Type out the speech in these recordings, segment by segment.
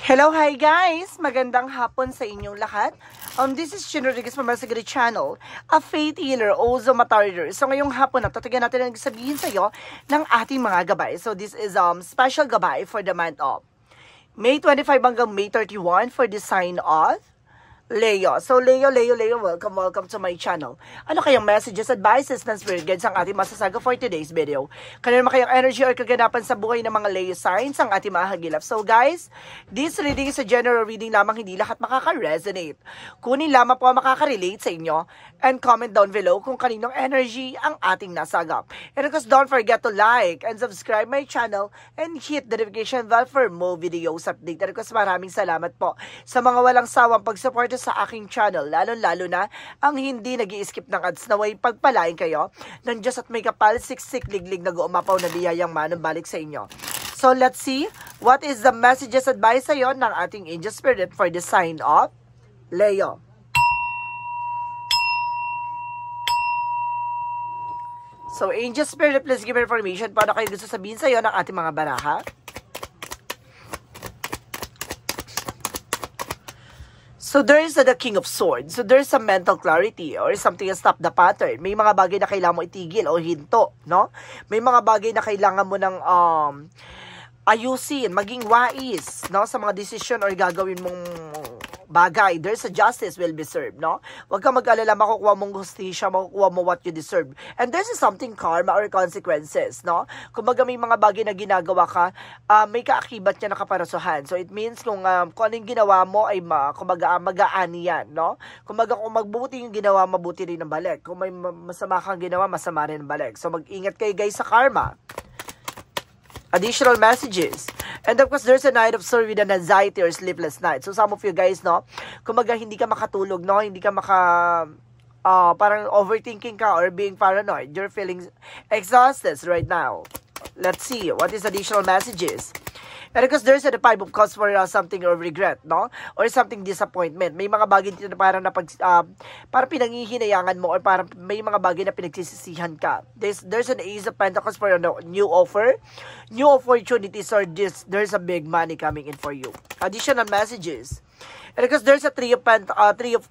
Hello, hi guys! Magandang hapon sa inyong lahat. This is Chin Rodriguez from Masagari Channel, a faith healer, also matarder. So ngayong hapon na, tatagan natin ang sabihin sa iyo ng ating mga gabay. So this is special gabay for the month of May 25 hanggang May 31 for the sign of Leo. So, Leo, welcome to my channel. Ano kayang messages, advices ng spirit guides ang ating masasaga for today's video? Kanina naman kayang energy or kaganapan sa buhay ng mga Leo signs ang ating mahagilap. So, guys, this reading is a general reading lamang, hindi lahat makaka-resonate. Kunin lamang po ang makaka-relate sa inyo and comment down below kung kaninong energy ang ating nasagap. And of course, don't forget to like and subscribe my channel and hit the notification bell for more videos update. And of course, maraming salamat po sa mga walang sawang pag-support sa aking channel, lalo na ang hindi nag-i-skip ng ads. Naway pagpalain kayo ng Diyos at may kapal, siksik, liglig, nag-uumapaw na biyayang manong balik sa inyo. So let's see what is the messages advice sa'yo ng ating angel spirit for the sign of Leo. So angel spirit, please give information paano kayo gusto sabihin sa'yo ng ating mga baraha. So there's the King of Swords. So there's some mental clarity or something to stop the pattern. May mga bagay na kailangan mo itigil o hinto, no? May mga bagay na kailangan mo ng ayusin, maging wais, no? Sa mga decision or gagawin mong bagay. There's a justice will be served, no? Huwag kang mag-alala, makukuha mong hustisya, makukuha mo what you deserve. And there's something karma or consequences, no? Kung may mga bagay na ginagawa ka, may kaakibat niya na kaparasuhan. So it means kung anong ginawa mo ay mag-aani yan, no? Kung magbuti yung ginawa, mabuti rin ang balik. Kung may masama kang ginawa, masama rin ang balik. So mag-ingat kayo guys sa karma. Additional messages. And of course, there's a night of sorrow with an anxiety or sleepless night. So some of you guys, no, kumaga hindi ka makatulog, no, hindi ka parang overthinking ka or being paranoid. You're feeling exhausted right now. Let's see, what is additional messages? And because there's a Five of Cups for something of regret, no? Or something disappointment. May mga bagay dito na parang pinanghihinayangan mo or parang may mga bagay na pinagsisisihan ka. There's an Ace of Pentacles for a new offer, new opportunities, or there's a big money coming in for you. Additional messages. And because there's a Three of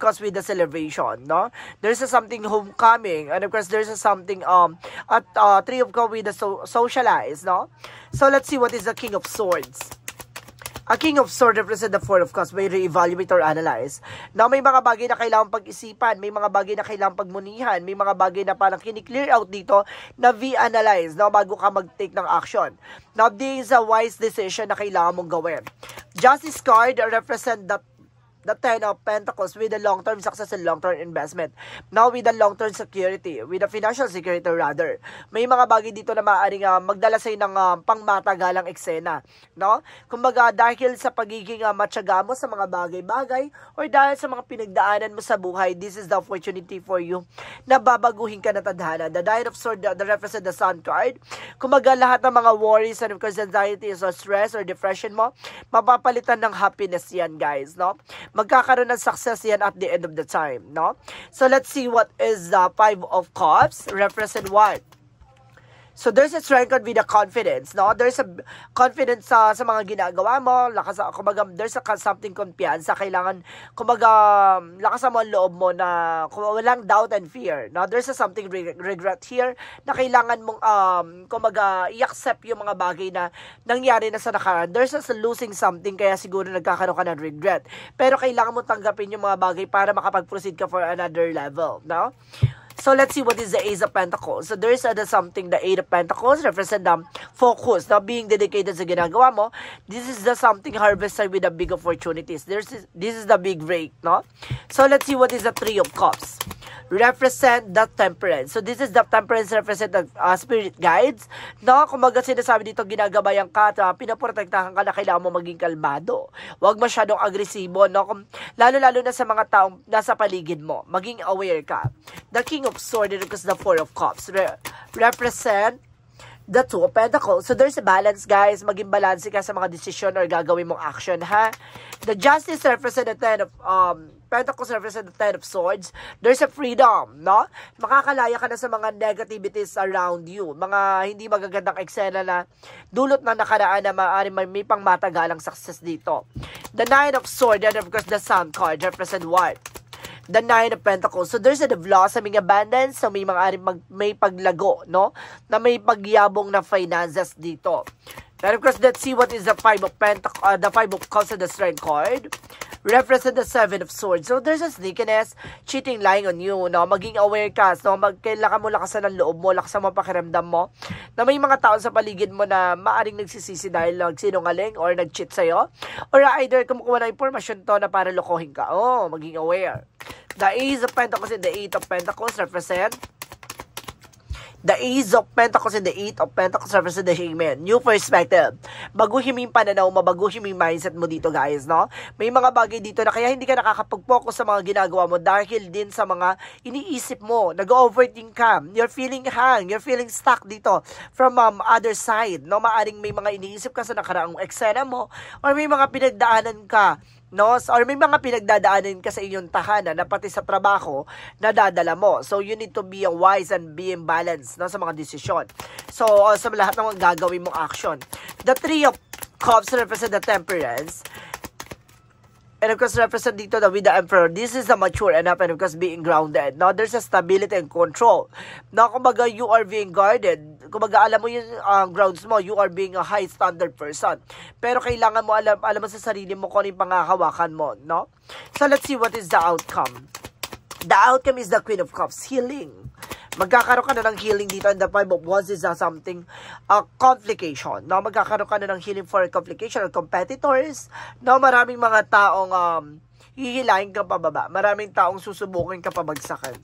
Cups with the celebration, no? There's something homecoming, and of course there's something Three of Cups with the socialize, no? So let's see what is the King of Swords. A King of Swords represent the Four of Cups. May re-evaluate or analyze. Now, may mga bagay na kailangan pag-isipan, may mga bagay na kailangan pagmunihan, may mga bagay na parang kini-clear out dito na v-analyze, no? Bago ka mag-take ng action. Now, this is a wise decision na kailangan mong gawin. Justice card represent the Ten of Pentacles with the long-term success and long-term investment. Now, with the long-term security, with the financial security rather, may mga bagay dito na maaaring magdala sa'yo ng pangmatagalang eksena, no? Kumbaga, dahil sa pagiging matyaga mo sa mga bagay-bagay or dahil sa mga pinagdaanan mo sa buhay, this is the opportunity for you na babaguhin ka na tadhana. The Nine of Swords, the represent the Sun card. Kumbaga, lahat ng mga worries and of course anxieties or stress or depression mo, mapapalitan ng happiness yan, guys, no? Magkakaroon ng success yan at the end of the time, no? So, let's see what is the Five of Cups. Represent what? So, there's a strength with the confidence, no? There's a confidence sa mga ginagawa mo. Kumbaga, there's something kumpiyansa. Kailangan, kumbaga, lakasan mo ang loob mo na walang doubt and fear. No? There's something regret here na kailangan mong, kumbaga, i-accept yung mga bagay na nangyari na sa nakaraan. There's a losing something, kaya siguro nagkakaroon ka ng regret. Pero kailangan mo tanggapin yung mga bagay para makapag-proceed ka for another level, no? So, let's see what is the Ace of Pentacles. So, there's something, the Eight of Pentacles, represent focus. Now, being dedicated sa ginagawa mo, this is the something harvested with the big opportunities. This is the big break, no? So, let's see what is the Three of Cups. Represent the Temperance. So, this is the Temperance represent the spirit guides. No? Kung sinasabi dito, ginagabayan ka at pinaprotektahan ka na kailangan mo maging kalmado. Huwag masyadong agresibo, no? Lalo-lalo na sa mga taong nasa paligid mo. Maging aware ka. The King of Swords, because the Four of Cups represent the Two of Pentacles. So, there's a balance, guys. Maging balance ka sa mga decision or gagawin mong action, ha? The Justice represent the Ten of Pentacles, represent the Ten of Swords. There's a freedom, no? Makakalaya ka na sa mga negativities around you. Mga hindi magagandang eksena na dulot na nakaraan na maaari may pangmatagalang success dito. The Nine of Swords, and of course, the Sun card represent what? The Nine of Pentacles. So, there's a blossoming abundance. So, may may paglago, no? Na may pagyabong na finances dito. And of course, let's see what is the Five of Pentacles, the Five of Cups and the Strength card. Represent the Seven of Swords. So, there's a sneakiness, cheating, lying on you, no? Maging aware ka, no? Kailangan mo lakasan ng loob mo, lakasan mo pakiramdam mo, na may mga tao sa paligid mo na maaring nagsisisi dahil nagsinungaling or nag-cheat sa'yo. Or either kumukuha ng impormasyon to na para lokohin ka. Oh, maging aware. The Ace of Pentacles and the Eight of Pentacles represent the Ace of Pentacles and the Eight of Pentacles represent the Hangman. New perspective. Baguhin mo yung pananaw mo, baguhin mo yung mindset mo dito, guys, no? May mga bagay dito na kaya hindi ka nakakapag-focus sa mga ginagawa mo dahil din sa mga iniisip mo. Nag-overthink ka. You're feeling hang. You're feeling stuck dito from other side, no? Maaring may mga iniisip ka sa nakaraang eksena mo or may mga pinagdaanan ka, no? Or may mga pinagdadaanan ka sa inyong tahanan na pati sa trabaho na dadala mo. So, you need to be wise and be in balance, no, sa mga desisyon. So, sa lahat ng mga gagawin mong action. The Three of Cups represent the Temperance. And of course, represent dito with the Emperor. This is the mature enough and of course being grounded. Now, there's a stability and control. Now, kumbaga, you are being guarded. Kumbaga, alam mo yung grounds mo. You are being a high standard person. Pero kailangan mo alam mo sa sarili mo kung ano yung pangahawakan mo, no? So, let's see what is the outcome. The outcome is the Queen of Cups, healing. Magkakaroon ka na ng healing dito, and the Five of Wands is something, complication. No? Magkakaroon ka na ng healing for complication or competitors. No? Maraming mga taong hihilahin ka pababa. Maraming taong susubukin ka pabagsakan.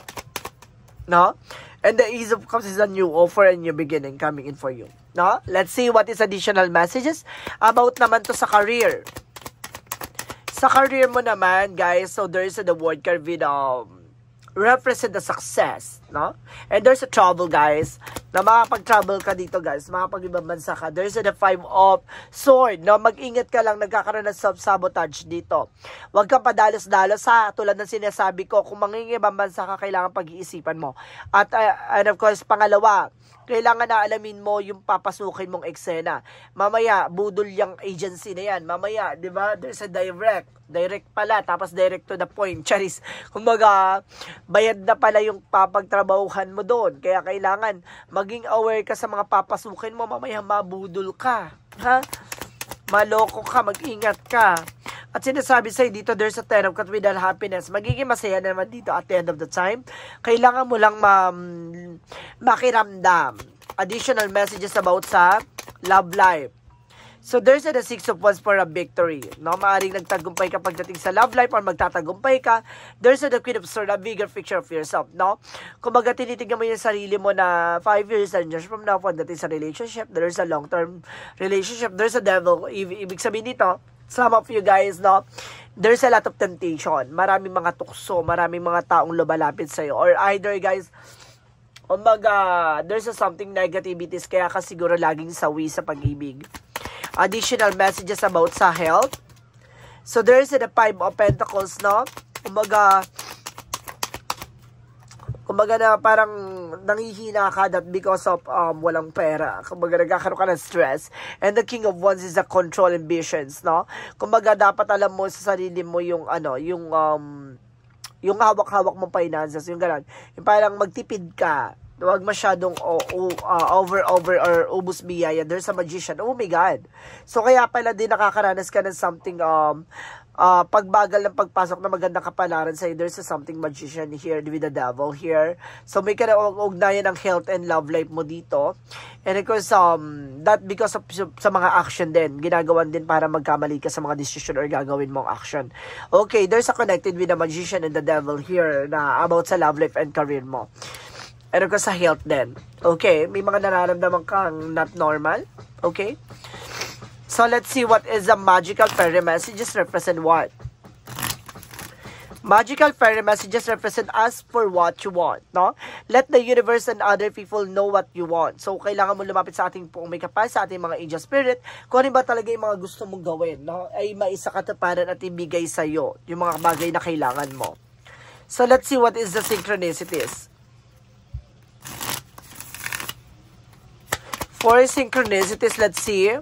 No? And the Ace of Cups is a new offer and new beginning coming in for you. No? Let's see what is additional messages about naman to sa career. Sa career mo naman, guys, so there is the word card with represent the success, no? And there's a trouble, guys, na makapag-travel ka dito, guys, makapag-ibang bansa ka. There's the Five of Sword, no? Mag-ingat ka lang, nagkakaroon ng self-sabotage dito. Huwag kang padalos-dalos, ha? Tulad ng sinasabi ko, kung mangingibang bansa ka, kailangan pag-iisipan mo. At, and of course, pangalawa, kailangan na alamin mo yung papasukin mong eksena. Mamaya, budol yung agency na yan. Mamaya, di ba, there's a direct pala, tapos direct to the point. Charis, kumbaga, bayad na pala yung papagtrabahuhan mo doon. Kaya kailangan maging aware ka sa mga papasukin mo. Mamaya, mabudol ka. Ha? Maloko ka, mag-ingat ka. At sinasabi sa'yo dito, there's a Ten of Cups with happiness. Magiging masaya naman dito at the end of the time. Kailangan mo lang makiramdam. Additional messages about sa love life. So, there's the Six of Wands for a victory. No? Maaring nagtagumpay ka pagdating sa love life or magtatagumpay ka. There's the Queen of Swords, a bigger picture of yourself. No? Kung baga tinitignan mo yung sarili mo na 5 years, 10 years from now, pagdating sa relationship, there's a long-term relationship, there's a devil. Ibig sabihin dito, some of you guys, no, there's a lot of temptation. Maraming mga tukso, maraming mga taong lumalapit sa'yo. Or either, guys, there's something negativities, kaya ka siguro laging sawi sa pag-ibig. Additional messages about sa health. So, there's the Five of Pentacles, no? Kumbaga na parang nanghihina ka that because of walang pera. Kumbaga nagkakaroon ka ng stress. And the King of Wands is the control ambitions, no? Kumbaga dapat alam mo sa sarili mo yung yung hawak-hawak mong finances, yung gano'n. Yung parang magtipid ka. Huwag masyadong over or ubus biyaya. There's a magician. Oh my God. So, kaya pala din nakakaranas ka ng something, pagbagal ng pagpasok na magandang kapalaran sa'yo. There's a something magician here with the devil here. So, may ugnayan ng health and love life mo dito. And of course, that because of sa mga action din. Ginagawan din para magkamali ka sa mga decision or gagawin mong action. Okay, there's a connected with the magician and the devil here na about sa love life and career mo. And of course, sa health din. Okay? May mga nararamdaman kang not normal. Okay? So, let's see what is the magical fairy messages represent what? Magical fairy messages represent ask for what you want, no? Let the universe and other people know what you want. So, kailangan mo lumapit sa ating puong may kapal, sa ating mga angel spirit, kung ano ba talaga yung mga gusto mong gawin, no? Ay maisakatuparan at ibigay sa'yo yung mga bagay na kailangan mo. So, let's see what is the synchronicities. For synchronicities, let's see.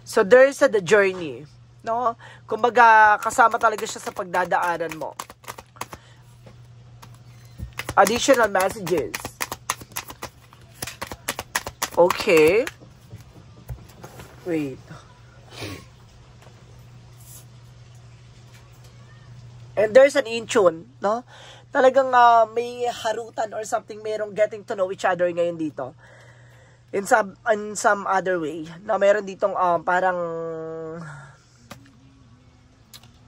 So, there's the journey. no? Kumbaga, kasama talaga siya sa pagdadaanan mo. Additional messages. Okay. Wait. And there's an in-tune, no? Talagang may harutan or something, merong getting to know each other ngayon dito. In some other way. Na meron ditong parang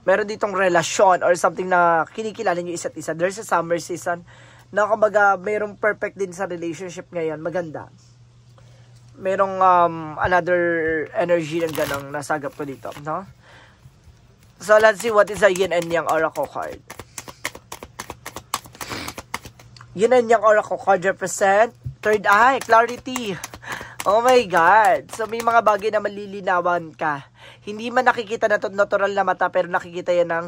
meron ditong relasyon or something na kinikilala nyo isa't isa. There's a summer season na kumbaga merong perfect din sa relationship ngayon. Maganda. Merong another energy ng ganang nasagap ko dito, no? So, let's see what is a yin and yang oracle card. Yin and yang oracle card represent third eye, clarity. Oh my God. So, may mga bagay na malilinawan ka. Hindi man nakikita na natural na mata, pero nakikita yan ng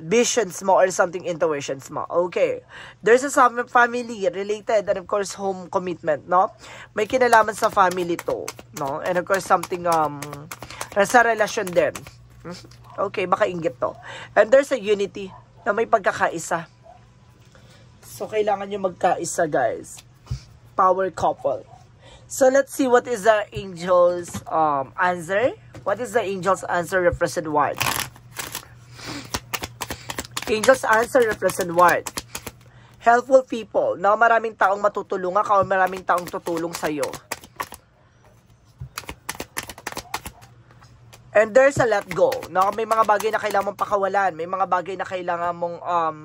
visions mo or something, intuitions mo. Okay. There's a family related and of course, home commitment, no? May kinalaman sa family to, no? And of course, something, sa relasyon din. Okay, baka inggit to. And there's a unity na may pagkakaisa. So, kailangan nyo magkaisa, guys. Power couple. So, let's see what is the angel's answer. What is the angel's answer represent what? Angel's answer represent what? Helpful people. Na maraming taong matutulungan ka o maraming taong tutulong sa'yo. And there's a let go. Na may mga bagay na kailangan mong pakawalan. May mga bagay na kailangan mong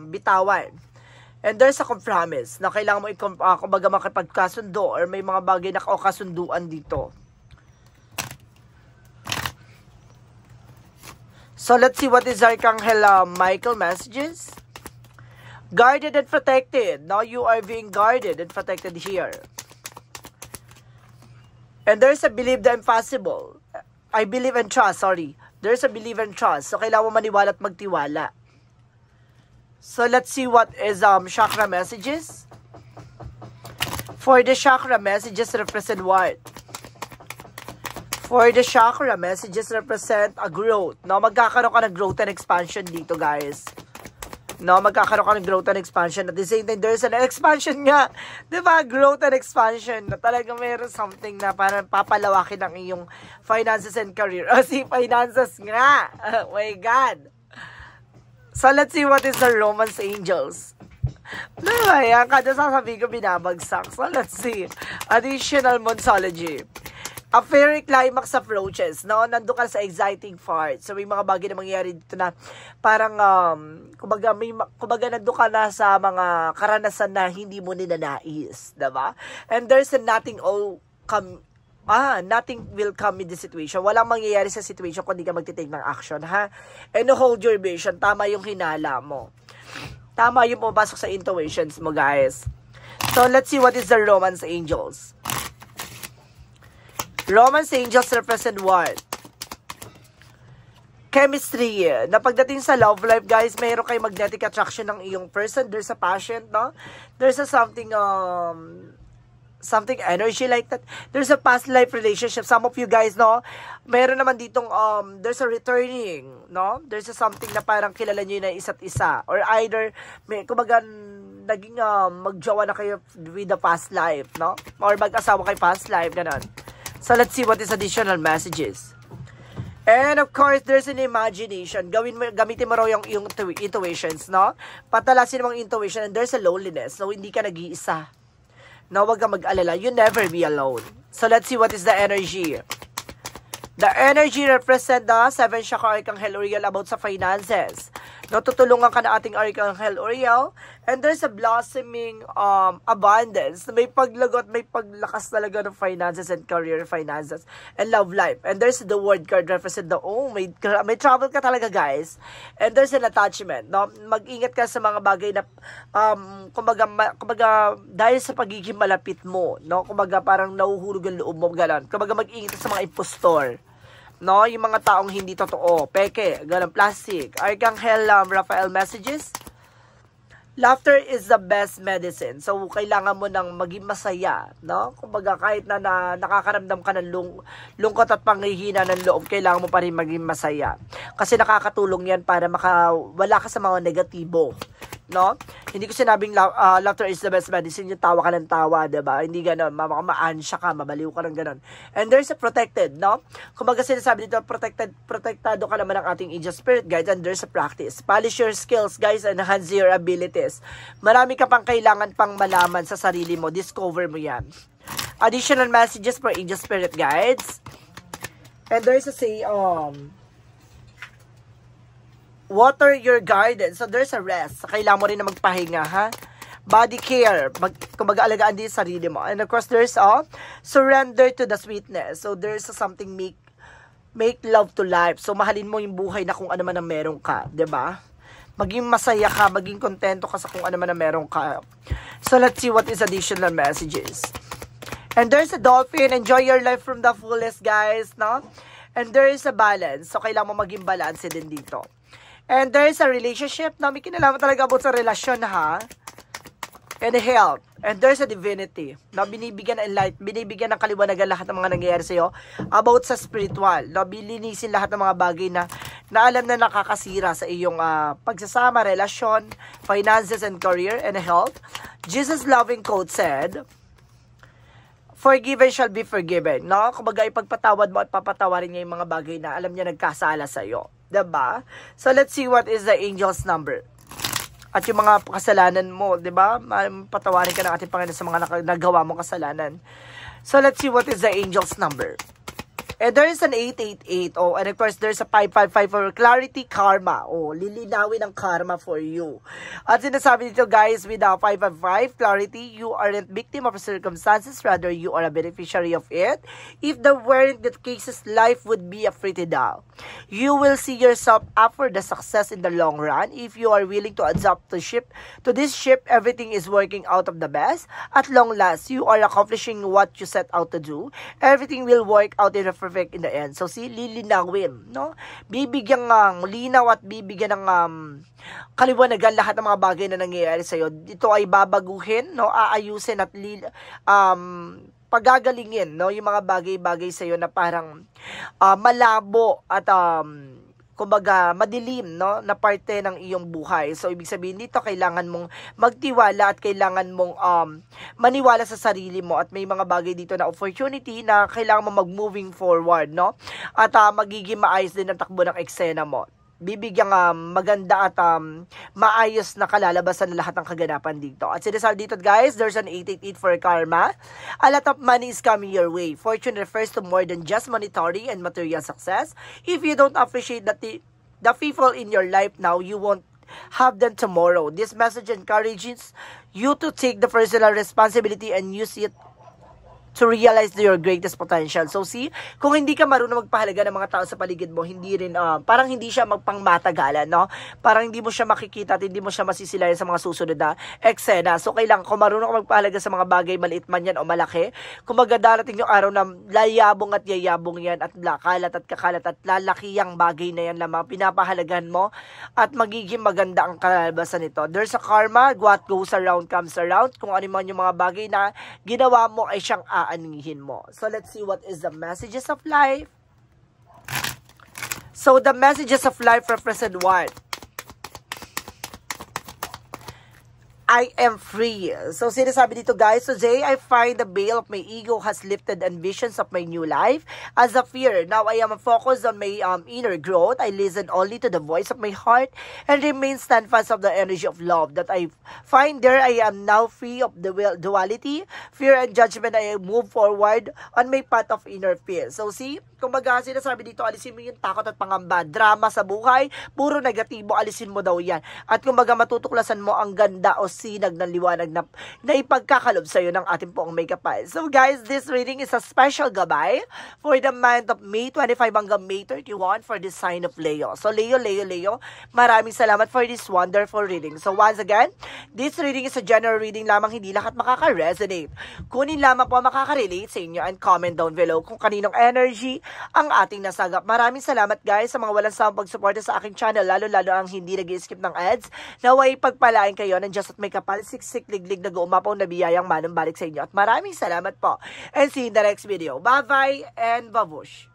bitawan. And there's a compromise na kailangan mo kumbaga makipagkasundo or may mga bagay na kasunduan dito. So, let's see what is Archangel Michael messages. Guarded and protected. Now, you are being guarded and protected here. And there's a believe the impossible. I believe and trust, sorry. There's a believe and trust. So, kailangan mo maniwala at magtiwala. So, let's see what is chakra messages. For the chakra messages represent what? For the chakra messages represent a growth. No, magkakaroon ka ng growth and expansion dito, guys. No, magkakaroon ka ng growth and expansion. At the same time, there's an expansion nga. Diba? Growth and expansion. Na talagang mayroon something na parang papalawakin ang iyong finances and career. O, si finances nga. Oh my God. So, let's see what is the romance angels. Diba? Yan, kada sasabihin ko binabagsak. So, let's see. Additional Monsology. A fairy climax approaches, no? Nandun ka sa exciting part. So, may mga bagay na mangyayari dito na parang, kumbaga nandun ka na sa mga karanasan na hindi mo ninanais, diba? And there's nothing will come in the situation. Walang mangyayari sa situation kung hindi ka magtitake ng action, ha? And hold your vision. Tama yung hinala mo. Tama yung pumapasok sa intuitions mo, guys. So, let's see what is the romance angels. Romance angels represent what? Chemistry. Na pagdating sa love life, guys, mayroon kayong magnetic attraction ng iyong person. There's a passion, no? There's a something energy like that. There's a past life relationship. Some of you guys, no? Meron naman ditong, there's a returning, no? There's a something na parang kilala nyo na isa't isa. Or either, kumbaga, naging magjowa na kayo with the past life, no? Or mag-asawa kayo past life, ganon. So, let's see what is additional messages. And, of course, there's an imagination. Gamitin mo raw yung intuitions, no? Patalasin mo ang intuition and there's a loneliness. So, hindi ka nag-iisa. No, wag ka mag-alala. You never be alone. So, let's see what is the energy. The energy represent the 7 chakra Archangel Uriel about sa finances. No, tutulungan ka na ating Archangel Uriel. And there's a blossoming abundance. May paglagot, may paglakas talaga ng finances and career finances and love life. And there's the word card represent the may travel ka talaga, guys. And there's an attachment. No? Mag-ingat ka sa mga bagay na kumbaga dahil sa pagiging malapit mo, no? Kumbaga parang nahuhulog ang loob mo, gano'n. Kumbaga mag-ingat sa mga impostor. No, yung mga taong hindi totoo, peke, ganun, plastic. Archangel Raphael messages. Laughter is the best medicine. So, kailangan mo nang maging masaya, no? Kumbaga, kahit na, nakakaramdam ka ng lungkot at panghihina ng loob, kailangan mo pa rin maging masaya. Kasi nakakatulong yan para wala ka sa mga negatibo, no? Hindi ko sinabing laughter is the best medicine, yung tawa ka ng tawa, diba? Hindi gano'n, maansya ka, mabaliw ka ng gano'n. And there's a protected, no? Kumbaga sinasabi dito, protektado ka naman ng ating angel spirit guides, and there's a practice. Polish your skills, guys, and enhance your abilities. Marami ka pang kailangan pang malaman sa sarili mo, discover mo yan. Additional messages for angel spirit guides. And there's a say, water your garden. So, there's a rest. Kailangan mo rin na magpahinga, ha? Body care. Kumbaga, alagaan din yung sarili mo. And of course, there's surrender to the sweetness. So, there's something make love to life. So, mahalin mo yung buhay na kung ano man ang meron ka. 'Di ba? Maging masaya ka, maging kontento ka sa kung ano man ang meron ka. So, let's see what is additional messages. And there's a dolphin. Enjoy your life from the fullest, guys, no? And there is a balance. So, kailangan mo maging balance din dito. And there is a relationship. No, may kinalaman talaga about sa relasyon, ha? And health. And there's a divinity. No, binibigyan ng light, binibigyan ng kaliwanagan lahat ng mga nangyayari sa'yo about sa spiritual. No, bilinisin lahat ng mga bagay na alam na nakakasira sa iyong pagsasama, relasyon, finances, and career, and health. Jesus' loving quote said, forgiven shall be forgiven. No? Kumbaga, ipagpatawad mo at papatawarin niya yung mga bagay na alam niya nagkasala sa'yo. Diba? So, let's see what is the angel's number. At yung mga kasalanan mo, diba? Patawarin ka ng ating Panginoon sa mga nagawa mong kasalanan. So, let's see what is the angel's number. And there is an 888. Oh, and of course, there's a 555 for clarity, karma. Oh, lilinawin ang karma for you. At sinasabi dito, guys, with the 555, clarity, you aren't victim of circumstances, rather you are a beneficiary of it. If there weren't the cases, life would be a pretty dull. You will see yourself up for the success in the long run. If you are willing to adapt to this ship, everything is working out of the best. At long last, you are accomplishing what you set out to do. Everything will work out in a perfect in the end. So, lilinawin, no? Bibigyan ng linaw at bibigyan ng kaliwanagan lahat ng mga bagay na nangyayari sa'yo. Ito ay babaguhin, no? Aayusin at pagagalingin, no? Yung mga bagay-bagay sa'yo na parang malabo at kumbaga, madilim, no, na parte ng iyong buhay. So, ibig sabihin dito, kailangan mong magtiwala at kailangan mong maniwala sa sarili mo at may mga bagay dito na opportunity na kailangan mo mag-moving forward, no? At magiging maayos din ang takbo ng eksena mo. Bibigyan maganda at maayos na kalalabasan ng lahat ng kaganapan dito. At sinasabi dito, guys, there's an 888 for karma. A lot of money is coming your way. Fortune refers to more than just monetary and material success. If you don't appreciate the people in your life now, you won't have them tomorrow. This message encourages you to take the personal responsibility and use it to realize your greatest potential. So, see, kung hindi ka marunong magpahalaga ng mga tao sa paligid mo, hindi rin, parang hindi siya magpangmatagalan, no? Parang hindi mo siya makikita at hindi mo siya masisilayan sa mga susunod na eksena. So, kailangan kung marunong ka magpahalaga sa mga bagay, maliit man yan o malaki, kung magdarating yung araw na layabong at yayabong yan at kalat at kakalat at lalaki ang bagay na yan na pinapahalagan mo at magiging maganda ang kalalabasan nito. There's a karma, what goes around comes around. Kung ano man yung mga bagay na ginawa mo ay siyang aanihin mo. So, let's see what is the messages of life. So, the messages of life represent what? I am free. So, sinasabi dito, guys, today I find the veil of my ego has lifted and visions of my new life as a fear. Now, I am focused on my inner growth. I listen only to the voice of my heart and remain steadfast of the energy of love that I find there. I am now free of the duality, fear and judgment. I move forward on my path of inner peace. So, see, kumbaga, sinasabi dito, alisin mo yung takot at pangamba. Drama sa buhay, puro negatibo, alisin mo daw yan. At kumbaga, matutuklasan mo ang ganda o sinag ng liwanag na ipagkakalob sa'yo ng ating poong may kapal. So guys, this reading is a special gabay for the month of May 25 hanggang May 31 for the sign of Leo. So Leo, maraming salamat for this wonderful reading. So once again, this reading is a general reading lamang, hindi lahat makaka-resonate. Kunin lamang po makaka-relate sa inyo and comment down below kung kaninong energy ang ating nasagap. Maraming salamat guys sa mga walang sawang pagsuporta sa aking channel, lalo-lalo ang hindi nag-skip ng ads. Naway pagpalain kayo ng Diyos at may kapal, siksik, liglig, nag-uumapaw na biyayang manumbalik sa inyo. At maraming salamat po. And see you in the next video. Bye-bye and babush!